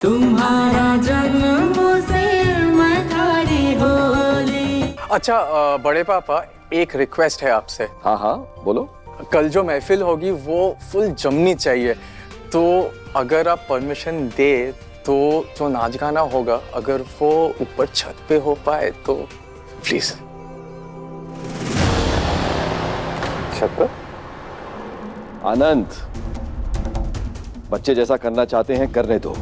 तुम्हारा जन्म से मथारी होली। अच्छा बड़े पापा, एक रिक्वेस्ट है आपसे। हाँ हाँ बोलो। कल जो महफिल होगी वो फुल जमनी चाहिए, तो अगर आप परमिशन दे तो जो नाच गाना होगा अगर वो ऊपर छत पे हो पाए तो प्लीज। छत पर? आनंद, बच्चे जैसा करना चाहते हैं करने दो।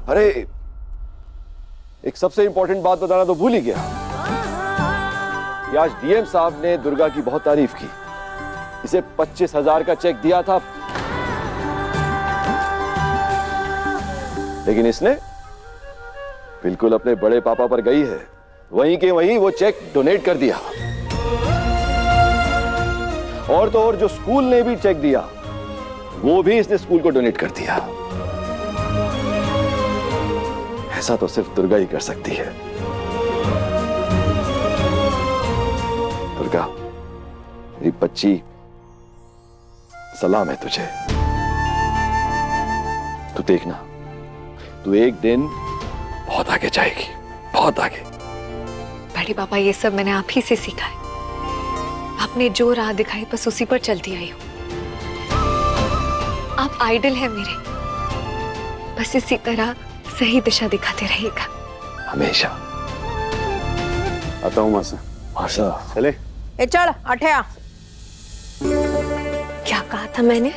अरे एक सबसे इंपॉर्टेंट बात बताना तो भूल ही गया कि आज डीएम साहब ने दुर्गा की बहुत तारीफ की। इसे 25,000 का चेक दिया था, लेकिन इसने बिल्कुल अपने बड़े पापा पर गई है, वहीं के वहीं वो चेक डोनेट कर दिया। और तो और जो स्कूल ने भी चेक दिया वो भी इसने स्कूल को डोनेट कर दिया। ऐसा तो सिर्फ दुर्गा ही कर सकती है। दुर्गा, मेरी बच्ची, सलाम है तुझे। तू देखना, तू एक दिन बहुत आगे जाएगी, बहुत आगे। बड़े पापा, ये सब मैंने आप ही से सीखा है। आपने जो राह दिखाई बस उसी पर चलती आई हूं। आप आइडल हैं मेरे, बस इसी तरह सही दिशा दिखाते रहिएगा हमेशा। आता हूँ मासा। मासा चले। ए चल अठया। क्या कहा था मैंने?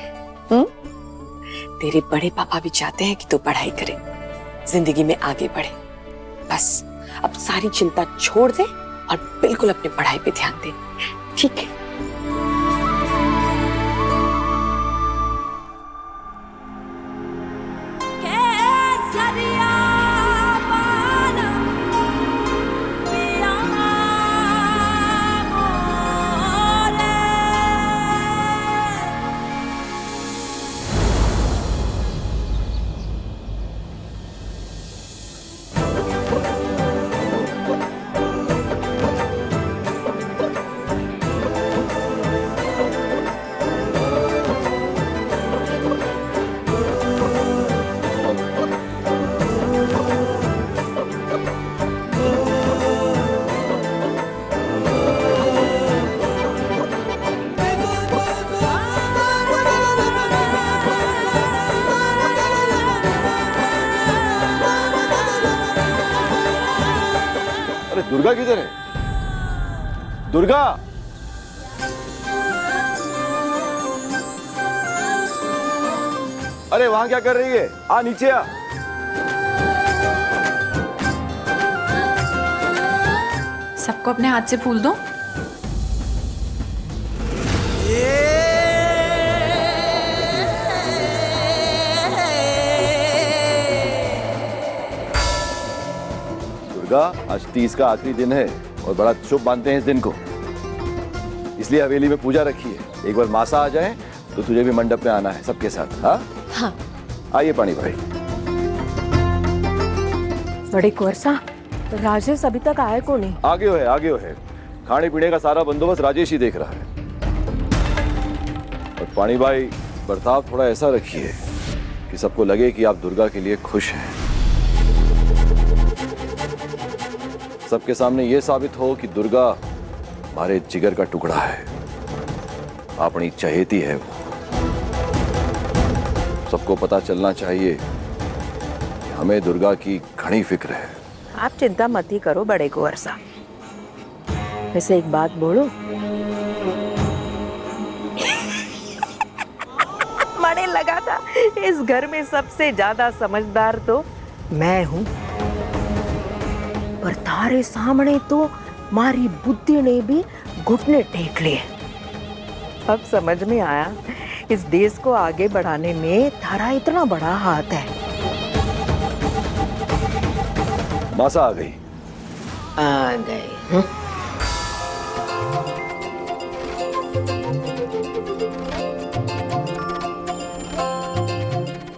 तेरे बड़े पापा भी चाहते हैं कि तू पढ़ाई करे, जिंदगी में आगे बढ़े। बस अब सारी चिंता छोड़ दे और बिल्कुल अपनी पढ़ाई पे ध्यान दे, ठीक है? दुर्गा किधर है? दुर्गा, अरे वहां क्या कर रही है? आ नीचे आ। सबको अपने हाथ से फूल दो। आज 30 का आखिरी दिन है और बड़ा शुभ मानते हैं इस दिन को, इसलिए हवेली में पूजा रखी है। एक बार मासा आ जाए तो तुझे भी मंडप में आना है सबके साथ। हाँ हाँ। आइए पानी भाई। बड़े कुंवर सा, राजेश अभी तक आए को नहीं? आगे हो है, आगे हो है। खाने पीने का सारा बंदोबस्त राजेश ही देख रहा है। और पानी भाई, बर्ताव थोड़ा ऐसा रखिए कि सबको लगे कि आप दुर्गा के लिए खुश हैं। सबके सामने यह साबित हो कि दुर्गा हमारे जिगर का टुकड़ा है, अपनी चहेती है वो। सबको पता चलना चाहिए कि हमें दुर्गा की घनी फिक्र है। आप चिंता मत ही करो बड़े कुंवर सा। वैसे एक बात बोलो, मने लगा था इस घर में सबसे ज्यादा समझदार तो मैं हूँ, पर तारे सामने तो मारी बुद्धि ने भी घुटने टेक लिए। अब समझ में आया इस देश को आगे बढ़ाने में तारा इतना बड़ा हाथ है। मासा आ गई। आ गई।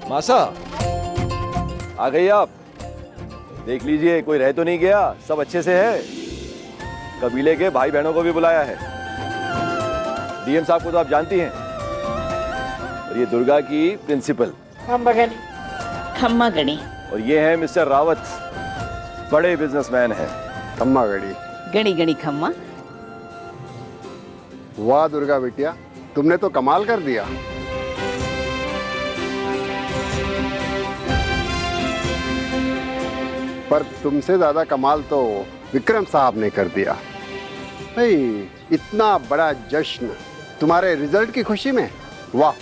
मासा आ गई आप? देख लीजिए कोई रह तो नहीं गया, सब अच्छे से है। कबीले के भाई बहनों को भी बुलाया है। डीएम साहब को तो आप जानती हैं, और ये दुर्गा की प्रिंसिपल खम्मा गणी और ये है मिस्टर रावत, बड़े बिजनेसमैन हैं। खम्मा गड़ी। गणी गणी खम्मा। वाह दुर्गा बिटिया, तुमने तो कमाल कर दिया। पर तुमसे ज्यादा कमाल तो विक्रम साहब ने कर दिया। भाई इतना बड़ा जश्न तुम्हारे रिजल्ट की खुशी में, वाह।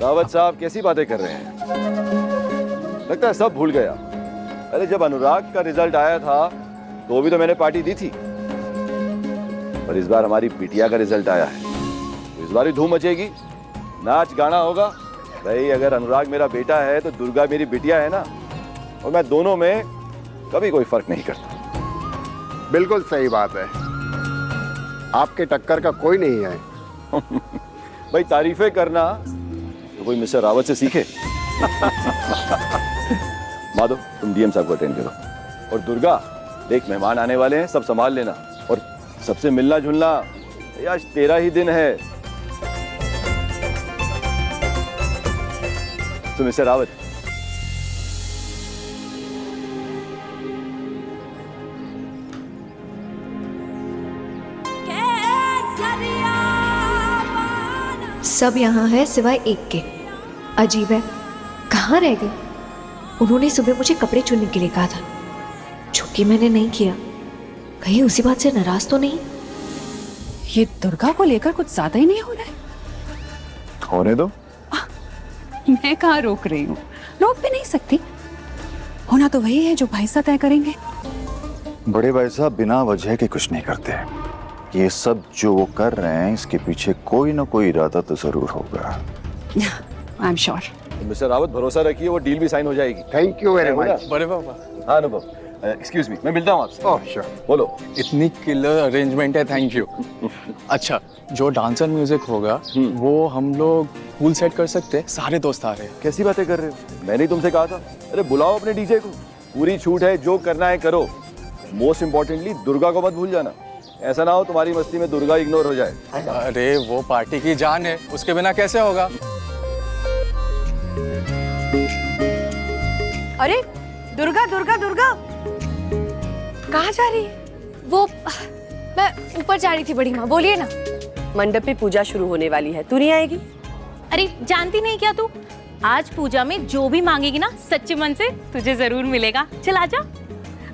रावत साहब कैसी बातें कर रहे हैं, लगता है सब भूल गया। अरे जब अनुराग का रिजल्ट आया था तो भी तो मैंने पार्टी दी थी, पर इस बार हमारी बिटिया का रिजल्ट आया है तो इस बार भी धूम मचेगी, नाच गाना होगा। भाई अगर अनुराग मेरा बेटा है तो दुर्गा मेरी बिटिया है ना, और मैं दोनों में कभी कोई फर्क नहीं करता। बिल्कुल सही बात है, आपके टक्कर का कोई नहीं है। भाई तारीफें करना तो कोई मिस्टर रावत से सीखे। माधव तुम डीएम साहब को अटेंड करो, और दुर्गा देख मेहमान आने वाले हैं, सब संभाल लेना, और सबसे मिलना जुलना। आज तेरा ही दिन है। तो मिस्टर रावत, सब यहाँ है सिवाय एक के। अजीब है, कहाँ रह गए? उन्होंने सुबह मुझे कपड़े चुनने के लिए कहा था, जो कि मैंने नहीं किया। कहीं उसी बात से नाराज तो नहीं? ये दुर्गा को लेकर कुछ ज्यादा ही नहीं हो रहा है? होने दो। मैं कहाँ रोक रही हूँ, रोक भी नहीं सकती। होना तो वही है जो भाई साहब तय करेंगे। बड़े भाई साहब बिना वजह के कुछ नहीं करते। ये सब जो वो कर रहे हैं इसके पीछे कोई ना कोई इरादा तो जरूर होगा। I am sure. Mister Rawat भरोसा रखिए, वो डील भी साइन हो जाएगी। Thank you very much. बड़े पापा, हाँ अनुभव, एक्सक्यूज मी, मैं मिलता हूँ आपसे। Oh sure. बोलो। इतनी किलर अरेंजमेंट है, थैंक यू। अच्छा, जो डांसर म्यूजिक होगा वो हम लोग फुल सेट कर सकते हैं, सारे दोस्त आ रहे हैं। कैसी बातें कर रहे हो, मैंने ही तुमसे कहा था। अरे बुलाओ अपने डीजे को, पूरी छूट है, जो करना है करो। मोस्ट इम्पोर्टेंटली दुर्गा को मत भूल जाना, ऐसा ना हो तुम्हारी मस्ती में दुर्गा इग्नोर हो जाए। अरे वो पार्टी की जान है, उसके बिना कैसे होगा? अरे दुर्गा दुर्गा दुर्गा कहाँ जा रही है? वो मैं ऊपर जा रही थी बड़ी माँ, बोलिए ना। मंडप पे पूजा शुरू होने वाली है, तू नहीं आएगी? अरे जानती नहीं क्या तू, आज पूजा में जो भी मांगेगी ना सच्चे मन से तुझे जरूर मिलेगा। चल आजा।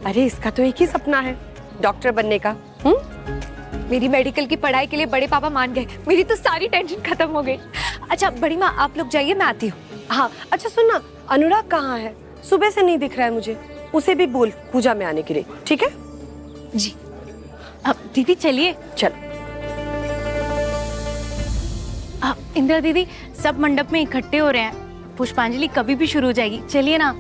अरे इसका तो एक ही सपना है, डॉक्टर बनने का। मेरी मेडिकल की पढ़ाई के लिए बड़े पापा मान गए, मेरी तो सारी टेंशन खत्म हो गई। अच्छा बड़ी माँ आप लोग जाइए, मैं आती हूँ। हाँ अच्छा सुन ना, अनुराग कहाँ है? सुबह से नहीं दिख रहा है मुझे, उसे भी बोल पूजा में आने के लिए, ठीक है? जी। अब दीदी चलिए। चल। इंदिरा दीदी सब मंडप में इकट्ठे हो रहे हैं, पुष्पांजलि कभी भी शुरू हो जाएगी, चलिए ना।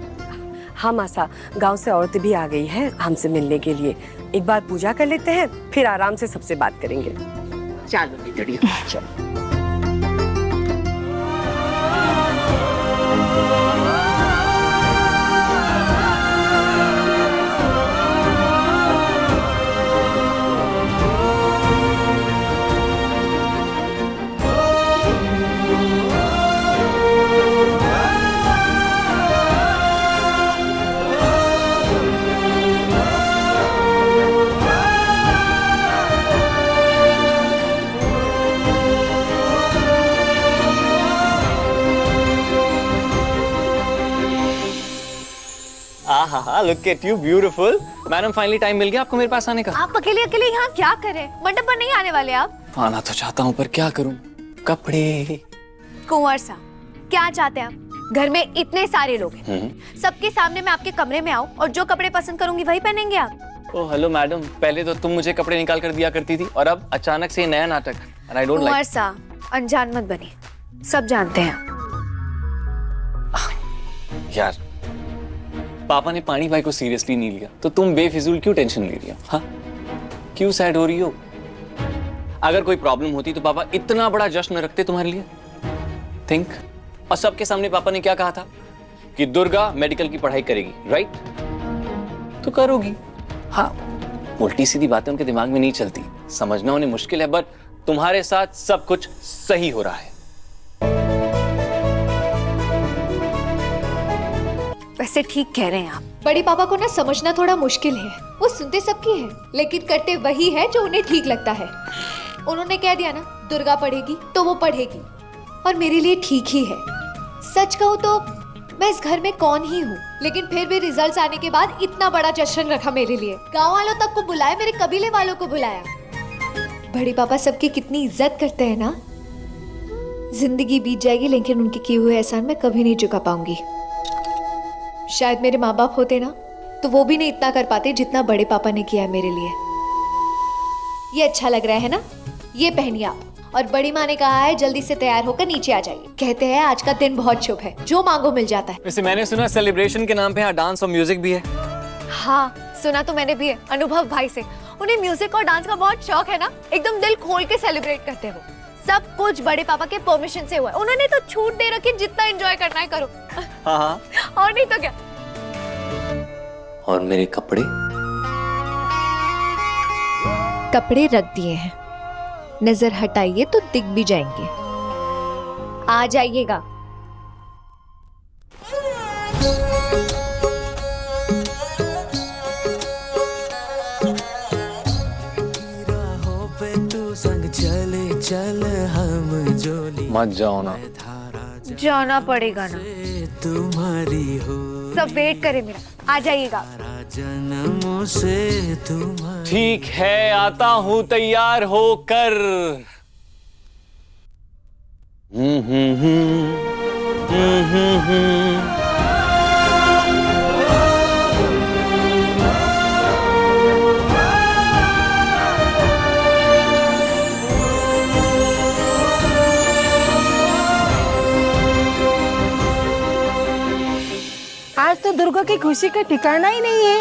हाँ मासा, गांव से औरतें भी आ गई हैं हमसे मिलने के लिए। एक बार पूजा कर लेते हैं, फिर आराम से सबसे बात करेंगे। चलो बिटड़ी चलो। हाँ, look at you, beautiful. Madam finally time मिल गया आपको मेरे पास आने का। आप अकेले अकेले यहाँ क्या कर रहे हैं? मंडप पर नहीं आने वाले आप? आना तो चाहता हूँ पर क्या करूँ, कपड़े। कुंवर साहब क्या चाहते हैं आप? घर में इतने सारे लोग हैं, सबके सामने मैं आपके कमरे में आऊँ और जो कपड़े पसंद करूंगी वही पहनेंगे आप? ओह हेलो मैडम, पहले तो तुम मुझे कपड़े निकाल कर दिया करती थी और अब अचानक से ये नया नाटक। And I don't Kunwar like। साहब अनजान मत बनिए, सब जानते हैं। यार पापा ने पानी भाई को सीरियसली नहीं लिया तो तुम बेफिजूल क्यों टेंशन ले रही हो? हाँ क्यों सैड हो रही हो? अगर कोई प्रॉब्लम होती तो पापा इतना बड़ा जश्न रखते तुम्हारे लिए? थिंक। और सबके सामने पापा ने क्या कहा था कि दुर्गा मेडिकल की पढ़ाई करेगी, राइट? तो करोगी। हाँ उल्टी सीधी बातें उनके दिमाग में नहीं चलती, समझना उन्हें मुश्किल है, बट तुम्हारे साथ सब कुछ सही हो रहा है। वैसे ठीक कह रहे हैं आप। बड़े पापा को ना समझना थोड़ा मुश्किल है। वो सुनते सबकी है लेकिन करते वही है जो उन्हें ठीक लगता है। उन्होंने कह दिया ना दुर्गा पढ़ेगी तो वो पढ़ेगी, और मेरे लिए ठीक ही है। सच कहूँ तो मैं इस घर में कौन ही हूँ, लेकिन फिर भी रिजल्ट्स आने के बाद इतना बड़ा जश्न रखा मेरे लिए। गांव वालों तक को बुलाया, मेरे कबीले वालों को बुलाया। बड़े पापा सबकी कितनी इज्जत करते हैं ना। जिंदगी बीत जाएगी लेकिन उनके किए हुए एहसान मैं कभी नहीं चुका पाऊंगी। शायद मेरे माँ बाप होते ना तो वो भी नहीं इतना कर पाते जितना बड़े पापा ने किया है मेरे लिए। ये अच्छा लग रहा है ना, ये पहनिए आप। और बड़ी माँ ने कहा है जल्दी से तैयार होकर नीचे आ जाइए। कहते हैं आज का दिन बहुत शुभ है, जो मांगो मिल जाता है। वैसे मैंने सुना सेलिब्रेशन के नाम पे यहाँ डांस और म्यूजिक भी है। हाँ सुना तो मैंने भी है अनुभव भाई से। उन्हें म्यूजिक और डांस का बहुत शौक है ना, एकदम दिल खोल के सेलिब्रेट करते हैं वो। सब कुछ बड़े पापा के परमिशन से हुआ है। उन्होंने तो छूट दे रखी, जितना एंजॉय करना है करो। हाँ हाँ। और नहीं तो क्या। और मेरे कपड़े? कपड़े रख दिए हैं, नजर हटाइए तो दिख भी जाएंगे। आ जाइएगा। मत जाओ ना। जाना पड़ेगा ना, तुम्हारी हो सब वेट करे मेरा। आ जाइएगा। जन्मों से तुम्हारी। ठीक है, आता हूँ तैयार होकर। आज तो दुर्गा की खुशी का ठिकाना ही नहीं है।